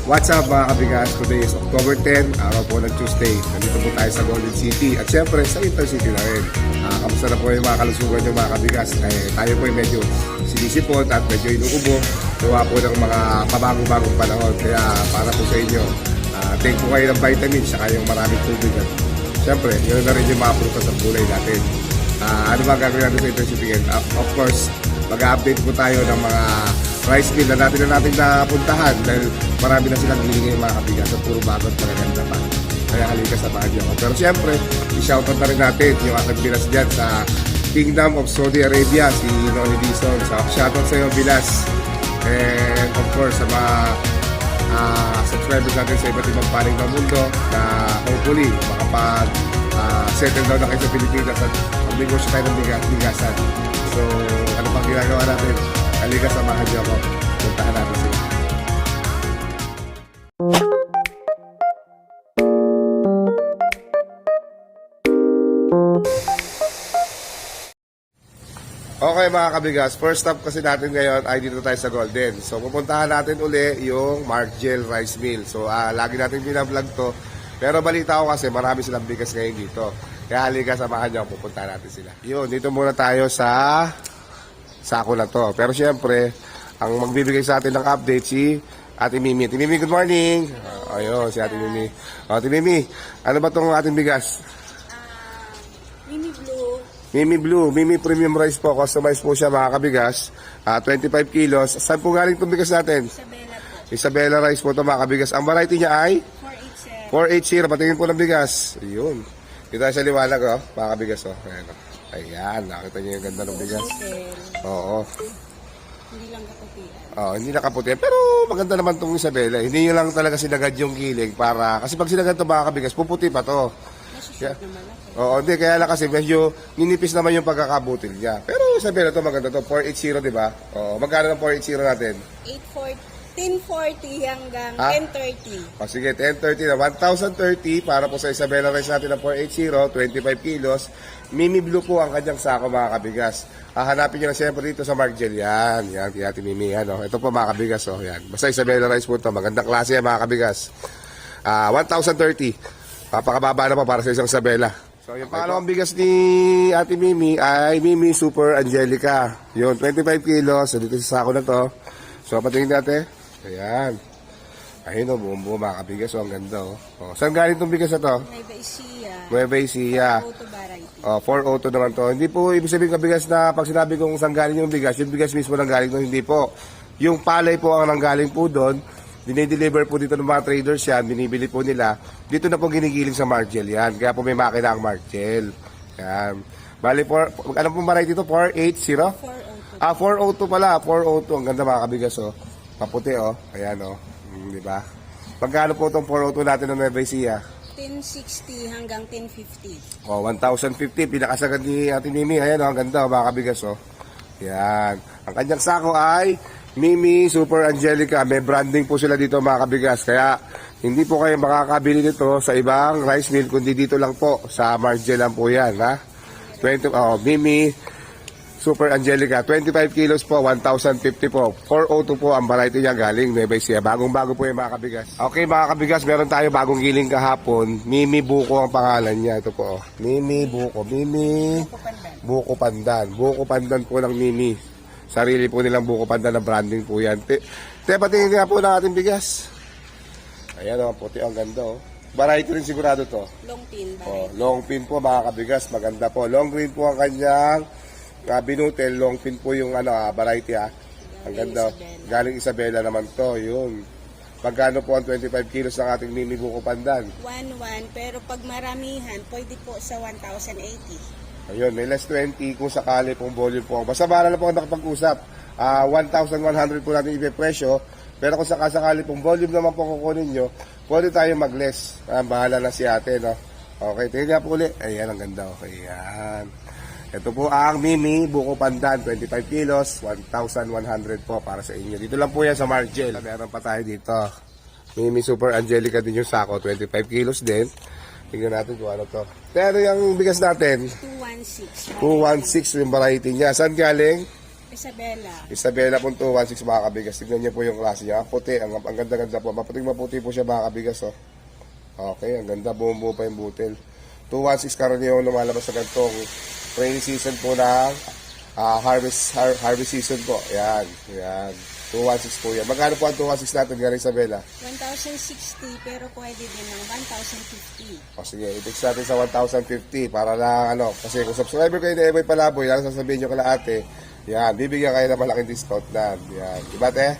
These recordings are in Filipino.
What's up mga kabigas? Today is October 10, araw po ng Tuesday. Nandito po tayo sa Golden City at syempre sa Intercity na rin. Kamusta na po yung mga kalusugan yung mga kabigas? Tayo po yung medyo sinisipot at medyo inuubo. Gawa po ng mga pabagong-bagong panahon. Kaya para po sa inyo, take po kayo ng vitamins saka yung maraming tubig. At syempre, yun na rin yung mga prutas at gulay natin. Ano ba gagawin natin sa Intercity? Of course, mag-update po tayo ng mga rice mill na natin napuntahan dahil marami na silang hilingi mga kabigas at puro bago at magaganda pa. Kaya halika sa bahay ako. Pero siyempre, i-shoutout na rin natin yung ating Bilas dyan sa Kingdom of Saudi Arabia, si Noni Dizon. So, shoutout sa iyo, Bilas. And of course, sa mga subscribers natin sa iba't ibang panig ng mundo na hopefully makapag-settle down na kayo sa Pilipinas at mag-negosyo tayo ng bigasan. So, ano pang ginagawa natin? Halika, samahan niyo ako. Puntahan natin sila. Okay mga kabigas, first stop kasi natin ngayon ay dito tayo sa Golden. So pupuntahan natin uli yung Markgel Rice Mill. So lagi natin binablog to. Pero balita ko kasi marami silang bigas ngayon dito. Kaya halika, samahan niyo, pupuntahan natin sila. Yun, dito muna tayo sa sako na to. Pero syempre, ang magbibigay sa atin ng update si Ate Mimi. Ate Mimi, good morning. Ayun, si Ate Mimi. Ate Mimi, ano ba itong ating bigas? Mimi Blue. Mimi Blue, Mimi Premium Rice po. Customized po siya mga kabigas. 25 kilos. Saan po galing itong bigas natin? Isabela po. Isabela Rice po ito mga kabigas. Ang variety niya ay? 487. 480. Patingin po ng bigas. Ayun. Dito tayo sa liwanag, mga kabigas. Ayan, ayan, nakita niyo yung ganda ng bigas. Oo. Hindi lang kaputian. Hindi nakaputian. Pero maganda naman itong Isabela. Hindi nyo lang talaga sinagad yung gilig para... Kasi pag sinagad ito mga kabigas, puputi pa to. Nasusunod naman ako. Oo, hindi. Kaya lang kasi medyo ninipis naman yung pagkakabutil niya. Pero Isabela to maganda to. 480, di ba? Oo. Magkano ng 480 natin? 1040 hanggang 1030. O sige, 1030 na. 1,030 para po sa Isabela Rice natin na 480, 25 kilos. Mimi Blue po ang kanyang sako mga kabigas. Hahanapin nyo na siyempre dito sa Markgel. Yan, kaya Mimi. Ito po mga kabigas. Yan. Basta Isabela Rice po ito. Magandang klase yan mga kabigas. 1,030. Papakababa na pa para sa isang Isabela. So yung pangalawang bigas ni Ate Mimi ay Mimi Super Angelica. Yun, 25 kilos. So dito sa sako na to. So patingin natin. Ayan. Ayun buong mga kabigas. Ang ganda saan galing itong bigas na to? Nueva Ecija. Nueva Ecija. Auto variety. 402 naman to. Hindi po ibig sabihin kabigas na pag sinabi kong saan galing yung bigas mismo nang galing doon. Hindi po. Yung palay po ang nanggaling po doon. Dinideliver po dito ng mga traders yan. Binibili po nila. Dito na po ginigiling sa Markgel yan. Kaya po may makina ang Markgel. Yan. Bali, ano pong variety ito? 480? 402. 402 pala. 402. Ang ganda mga kabigas Maputi Ayan di ba? Magkano po itong 402 natin ng Nueva Ecija? 1060 hanggang 1050. 1,050. Pinakasagad ni Ate Mimi. Ayan ang ganda mga kabigas Yan. Ang kanyang sako ay Mimi Super Angelica. May branding po sila dito mga kabigas. Kaya hindi po kayo makakabili nito sa ibang rice mill kundi dito lang po sa Markgel lang po yan. Mimi Super Angelica, 25 kilos po, 1,050 po. 402 po ang variety niya galing Nueva Ecija. Bagong-bago po yung mga kabigas. Okay mga kabigas, meron tayo bagong giling kahapon. Mimi Buko ang pangalan niya. Ito po Mimi Buko. Mimi Buko Pandan. Buko Pandan po ng Mimi. Sarili po nilang Buko Pandan na branding po yan. Patingin nga po ng ating bigas. Ayan puti ang ganda Variety rin sigurado to. Long pin variety. Long pin po mga kabigas. Maganda po. Long green po ang kanyang binutel, long pin po yung variety Ang ganda. Galing Isabela naman to. Yun. Magkano po ang 25 kilos ng ating Mimi Buko Pandan? 1,100 pero pag maramihan, pwede po sa 1,080. Ayun, may less 20 kung sakali pong volume po. Basta bahala na po ako nakapag-usap. 1,100 po natin ipipresyo. Pero kung sakali pong volume naman po kukunin nyo, pwede tayo mag-less. Bahala na si ate, Okay, tingnan po ulit. Ayan, ang ganda. Okay, yan. Ito po ang Mimi Buko Pandan, 25 kilos, 1,100 po para sa inyo. Dito lang po yan sa Markgel. Meron pa tayo dito. Mimi Super Angelica din yung sako, 25 kilos din. Tingnan natin kung ano to. Pero yung bigas natin, 216. 216 yung variety niya. Saan galing? Isabela po 216 mga kabigas. Tignan niyo po yung klase niya. Ang puti, ang ganda-ganda po. Maputing-maputi po siya mga kabigas. Oh. Okay, ang ganda. Buong-buo pa yung butil. 216 karaniwang lumalabas sa gantong rainy season po ng harvest season po. Yan. 216 po yan. Magkano po ang 216 natin, Gary Isabela? 1,060 pero pwede din ng 1,050. O sige, i-fix natin sa 1,050 para lang kasi kung subscriber kayo ni Eboy Palaboy, lang sasabihin nyo kala ate, yan, bibigyan kayo ng malaking discount na. Yan. Diba, te?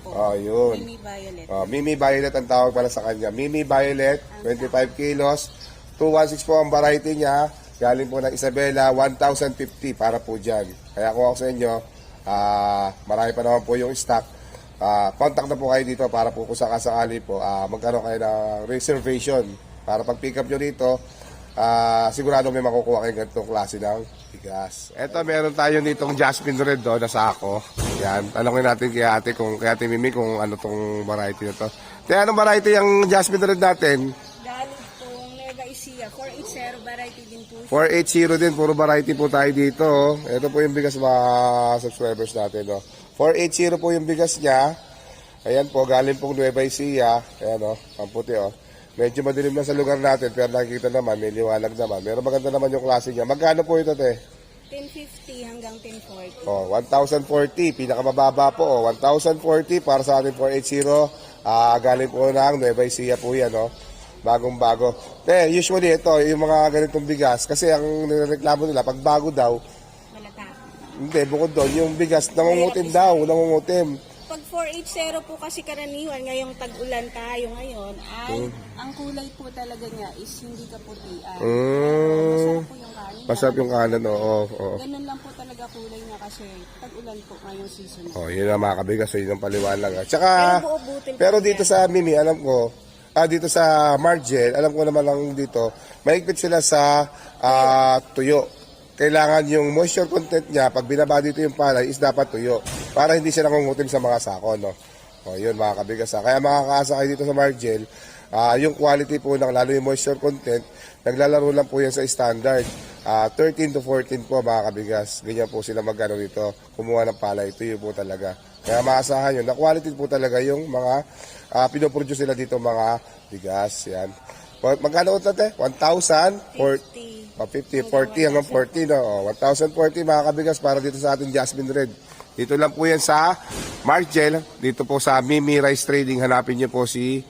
Opo. Yun. Mimi Violet. Mimi Violet ang tawag pala sa kanya. Mimi Violet, 25 kilos. 216 po ang variety niya. Galing po ng Isabela, 1,050 para po dyan. Kaya kung ako sa inyo, marami pa naman po yung stock. Contact na po kayo dito para po kung sakasakali po magkaroon kayo ng reservation para pag pick up nyo dito, sigurado may makukuha kayo ganitong klase ng bigas. Eto, meron tayo ditong Jasmine Red na sako. Yan, tanongin natin kay ate Mimi kung ano tong variety na to. Kaya anong variety yung Jasmine Red natin? Galing pong Nueva Ecija, 480 variety din po. 480 din, puro variety po tayo dito. Ito po yung bigas mga subscribers natin. 480 po yung bigas niya. Ayan po, galing pong Nueva Ecija. Ayan ang puti Medyo madilim na sa lugar natin, pero nakikita naman, may liwanag naman. Pero maganda naman yung klase niya. Magkano po ito, te? 1050 hanggang 1040. 1,040. Pinakamababa po. 1,040 para sa ating 480. Galing po ng Nueva Ecija po yan, bagong-bago. Usually ito, yung mga ganitong bigas, kasi ang nireklamo nila, pag bago daw, Malata. hindi, bukod doon, yung bigas, nangungutim daw, nangungutim. Pag 480 po kasi karaniwan, ngayong tag-ulan tayo ngayon, ay ang kulay po talaga niya is hindi kaputian. Masarap po yung kanin. Masarap yung kanan, oo. Ganun lang po talaga kulay niya kasi tag-ulan po ngayong season. Yun ang mga kabigas, yun ang paliwanag. Tsaka, Pero buo butil pero po dito yan. sa Mimi, alam ko, dito sa Margel, alam ko naman lang dito, mahigpit sila sa tuyo. Kailangan yung moisture content niya, pag binaba dito yung palay, is dapat tuyo. Para hindi siya nangungutim sa mga sako, yun mga kabigas. Kaya makakaasa kayo dito sa Margel, yung quality po ng lalo yung moisture content, naglalaro lang po yan sa standard. 13 to 14 po mga kabigas. Ganyan po sila magano dito, kumuha ng palay, tuyo po talaga. Kaya maasahan yun, na quality po talaga yung mga pinoproduce nila dito mga bigas. Yan. Magkano ito, te? 1,000? 50, 40 hanggang 40, 1,040 mga kabigas para dito sa ating Jasmine Red. Dito lang po yan sa Margel, dito po sa Mimi Rice Trading. Hanapin niyo po si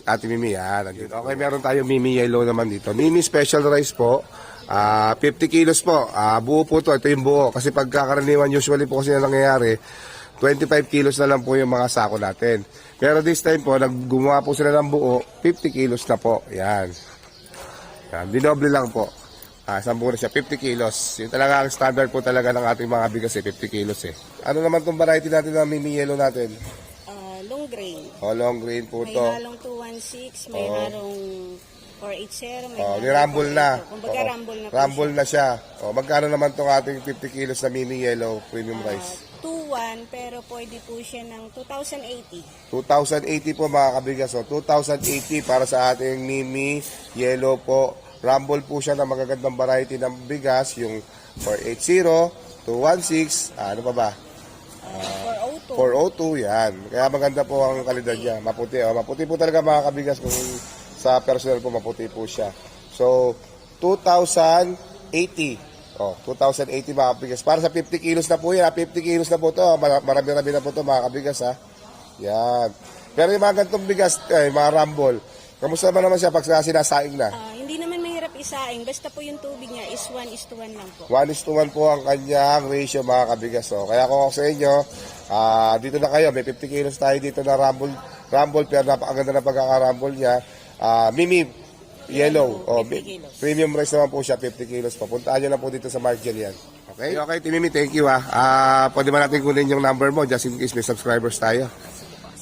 Ate Mimi. Yan. Okay, meron tayo Mimi Yellow naman dito. Mimi Special Rice po. 50 kilos po. Buo po to. Ito yung buo. Kasi pagkakaraniwan, usually po kasi na nangyayari, 25 kilos na lang po yung mga sako natin. Pero this time po, gumawa po sila ng buo, 50 kilos na po. Yan. Dinoble lang po. Sampu na siya, 50 kilos. Yung talaga ang standard po talaga ng ating mga bigas 50 kilos Ano naman itong variety natin ng Mimi Yellow natin? Long grain. Long grain po May to. halong 216, may halong 480, may Ni Rumble na. Kumbaga Rumble na po Rumble na siya. Magkano naman itong ating 50 kilos na Mimi Yellow Premium Rice? 2,1 pero pwede po siya ng 2,080. 2,080 po mga kabigas. 2,080 para sa ating Mimi Yellow po. Rumble po siya ng magagandang variety ng bigas, yung 480, 216, ano pa ba? 402, yan. Kaya maganda po ang kalidad niya. Maputi, maputi po talaga mga kabigas kung sa personal po maputi po siya. So, 2,080. 2,080 mga kabigas. Para sa 50 kilos na po yan. 50 kilos na po to. Marami-rami na po to mga kabigas Yan. Pero yung mga gantong bigas, mga Rumble, kamusta naman siya pag sinasaing na? Hindi naman mahirap isaing. Basta po yung tubig niya is 1:1 lang po. 1:1 po ang kanyang ratio mga kabigas. Kaya kung ako sa inyo, dito na kayo, may 50 kilos tayo dito na Rumble, pero napakaganda na pagkaka-Rumble niya. Mimi Yellow, 50 kilos. Premium rice naman po siya, 50 kilos. Papuntaan nyo lang po dito sa Margel yan. Okay, Timimi, thank you pwede ba natin kunin yung number mo just in case may subscribers tayo?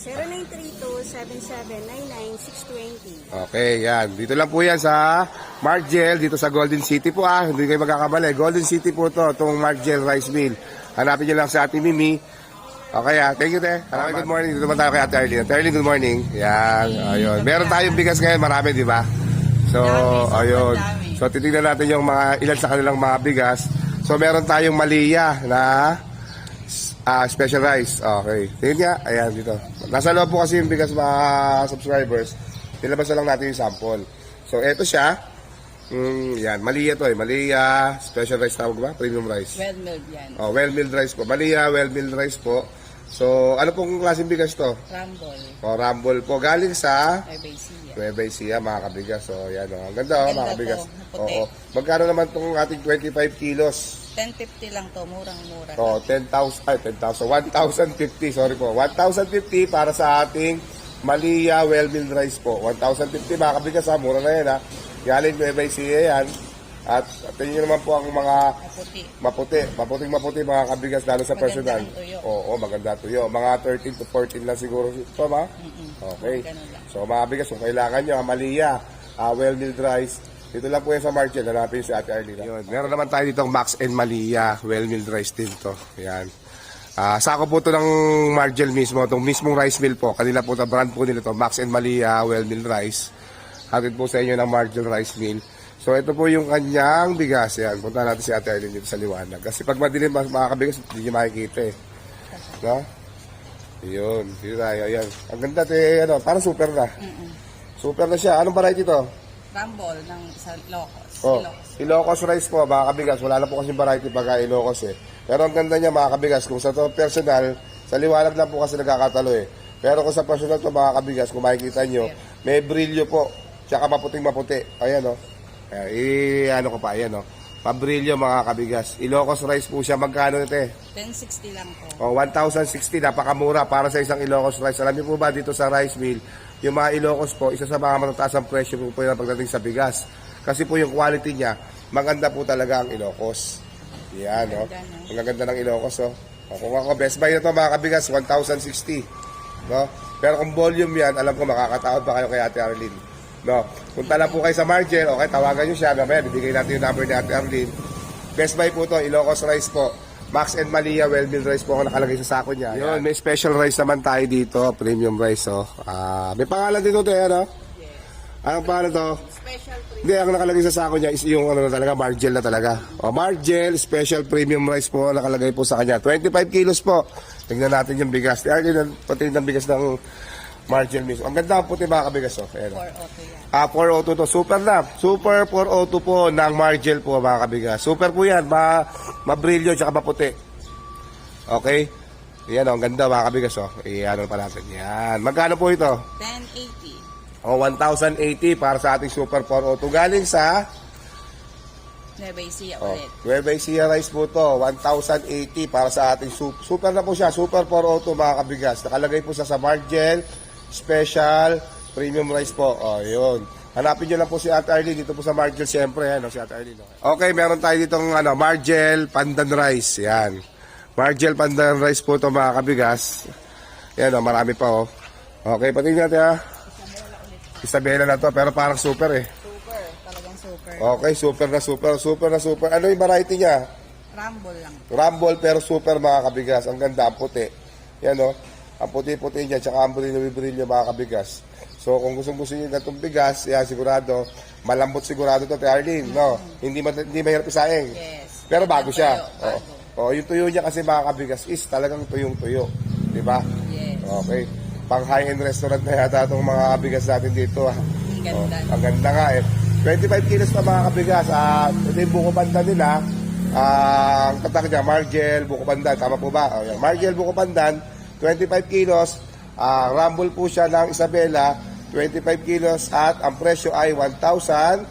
0932-7799-620. Okay, yan. Dito lang po yan sa Margel, dito sa Golden City po Hindi kayo magkakamali. Golden City po to, itong Margel Rice Mill. Hanapin nyo lang sa Ate Mimi. Okay, thank you, te. Good morning. Dito naman tayo kay Ate Arlene. Ate Arlene, good morning. Yan, ayun. Meron tayong bigas ngayon, marami, di ba? So, ayun. So, titignan natin yung mga ilan sa kanilang mga bigas. So, meron tayong Malia na Special rice. Okay. Tingin nga. Ayan, dito. Nasa loob po kasi yung bigas mga subscribers. Nilabas na lang natin yung sample. So, eto siya. Yan. Malia to eh. Malia, special rice tawag ba? Premium rice. Well-milled yan. Well-milled rice po. Malia, well-milled rice po. So, ano pong klaseng bigas to? Rumble. Rumble po. Galing sa Ecija. Nueva Ecija, mga kabigas. So, yan o. Ang ganda o, mga kabigas. to, puti. Oo. Magkano naman itong ating 25 kilos? 10.50 lang to, murang-mura. Oh, 1,050, sorry po. 1,050 para sa ating Malia well-milled rice po. 1,050 mga kabigas ha, mura na yan ha. Galing Nueva Ecija yan. At tingin nyo naman po ang mga Maputi. maputing mga kabigas lalo sa Maganda personal. ang tuyo. Oo, maganda tuyo. Mga 13 to 14 lang siguro ito ba? Okay. Ganun lang. So mga kabigas, kung kailangan nyo, Malia, well-milled rice, dito lang po yan sa Margel, hanapin si Ate Arlene. Yun. Meron naman tayo ditong Max and Malia, well-milled rice din to. Yan. Sako po to ng Margel mismo, itong mismong rice mill po. Kanila po, brand po nila to, Max and Malia, well-milled rice. Hatid po sa inyo ng Margel Rice Mill. So ito po yung kanyang bigas. Yan, punta natin si Ate Arlene dito sa liwanag. Kasi pag madilim mga kabigas, hindi nyo makikita eh. No? Yun, dito tayo, yan. Ang ganda ano, parang super na. Super na siya. Anong variety to? Rumble ng sa Ilocos. Oh, Ilocos rice po, mga kabigas. Wala na po kasing variety pagka Ilocos eh. Pero ang ganda niya, mga kabigas, kung sa to personal, sa liwanag lang po kasi nagkakatalo eh. Pero kung sa personal to, mga kabigas, kung makikita nyo, may brilyo po. Tsaka maputing-maputi. Ayan o. Ano ko pa, ayan o. Pabrilyo, mga kabigas. Ilocos rice po siya. Magkano ito eh? 10.60 lang po. O, 1,060. Napakamura para sa isang Ilocos rice. Alam niyo po ba dito sa rice mill, yung mga Ilocos po, isa sa mga matataas ang presyo po yung pagdating sa bigas. Kasi po yung quality niya, maganda po talaga ang Ilocos. Yan, no? Ang ganda ng Ilocos, oh. O, kung ako, best buy na to mga kabigas, 1,060. No? Pero kung volume yan, alam ko makakataon pa kayo kay Ate Arlene. No? Punta lang po kayo sa Margel, okay, tawagan nyo siya. Mamaya, bibigay natin yung number ni Ate Arlene. Best buy po to, Ilocos rice po. Max and Malia well-milled rice po ang nakalagay sa sako niya. Yun, may special rice naman tayo dito, premium rice, oh. May pangalan dito to, ano? Yes. Anong pangalan to? Special premium. Hindi, ang nakalagay sa sako niya is yung ano na talaga, Margel na talaga. O, Margel, special premium rice po, nakalagay po sa kanya. 25 kilos po. Tingnan natin yung bigas. Pati ng bigas ng Margel mismo. Ang ganda ang puti mga kabigas, oh. Ayan. 402 yan. 402 to. Super na. Super 402 po ng Margel po mga kabigas. Super po yan. Mabrilyo tsaka maputi. Okay? Yan, oh. Ang ganda mga kabigas, oh. Ano pa natin. Yan. Magkano po ito? 10.80. O, 1,080 para sa ating Super 402. Galing sa Nueva Ecija ulit. Nueva Ecija rice po to. 1,080 para sa ating super na po siya. Super 402 mga kabigas. Nakalagay po sa Margel Special Premium Rice po. O, yun. Hanapin nyo lang po si Ate Arlene dito po sa Margel. Siyempre, si Ate Arlene. Okay, meron tayo ditong Margel Pandan Rice. Yan. Margel Pandan Rice po to mga kabigas. Yan, marami pa, oh. Okay, patingin natin, ha. Isabela na to, pero parang super, eh. Super, talagang super. Okay, super na super. Ano yung variety niya? Rumble lang. Rumble pero super mga kabigas. Ang ganda, ang puti. Yan, oh. Ang puti-puti niya, tsaka ang brilyo-brilyo mga kabigas. So, kung gusto niyo itong bigas, yan, sigurado, malambot sigurado to, Arlene, no? Hindi mahirap isaing. Yes. Pero bago siya. Bago. Oh, yung tuyo niya kasi mga kabigas is talagang tuyong-tuyo. Di ba? Yes. Okay. Pang high-end restaurant na yata itong mga kabigas natin dito. Ang ganda. Ang ganda nga eh. 25 kilos pa mga kabigas. Ito yung buko pandan nila. Ang tatak niya, Margel, buko pandan. Tama po ba? Yan. Margel, buko pandan. 25 kilos, rumble po siya ng Isabela, 25 kilos at ang presyo ay 1,100.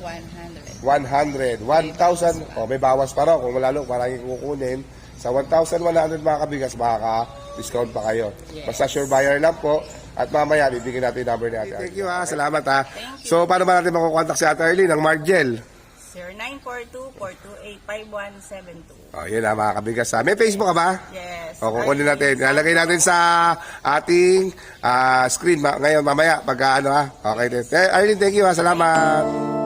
1,000. May bawas pa raw kung malalo, maraming kukunin. Sa 1,100 mga kabigas, makaka-discount pa kayo. Yes. Basta sure buyer lang po. At mamaya, bibigyan natin yung number ni Ate. Thank you ha, salamat ha. So, paano ba natin makukontak si Ate Arlene ng Margel? 0942-428-5172. Yun ha mga kabigas ha. May Facebook ka ba? Yes. Kukunin natin. Lalagay natin sa ating screen ngayon mamaya pagka ano ha. Okay din. Arlene, thank you ha. Salamat.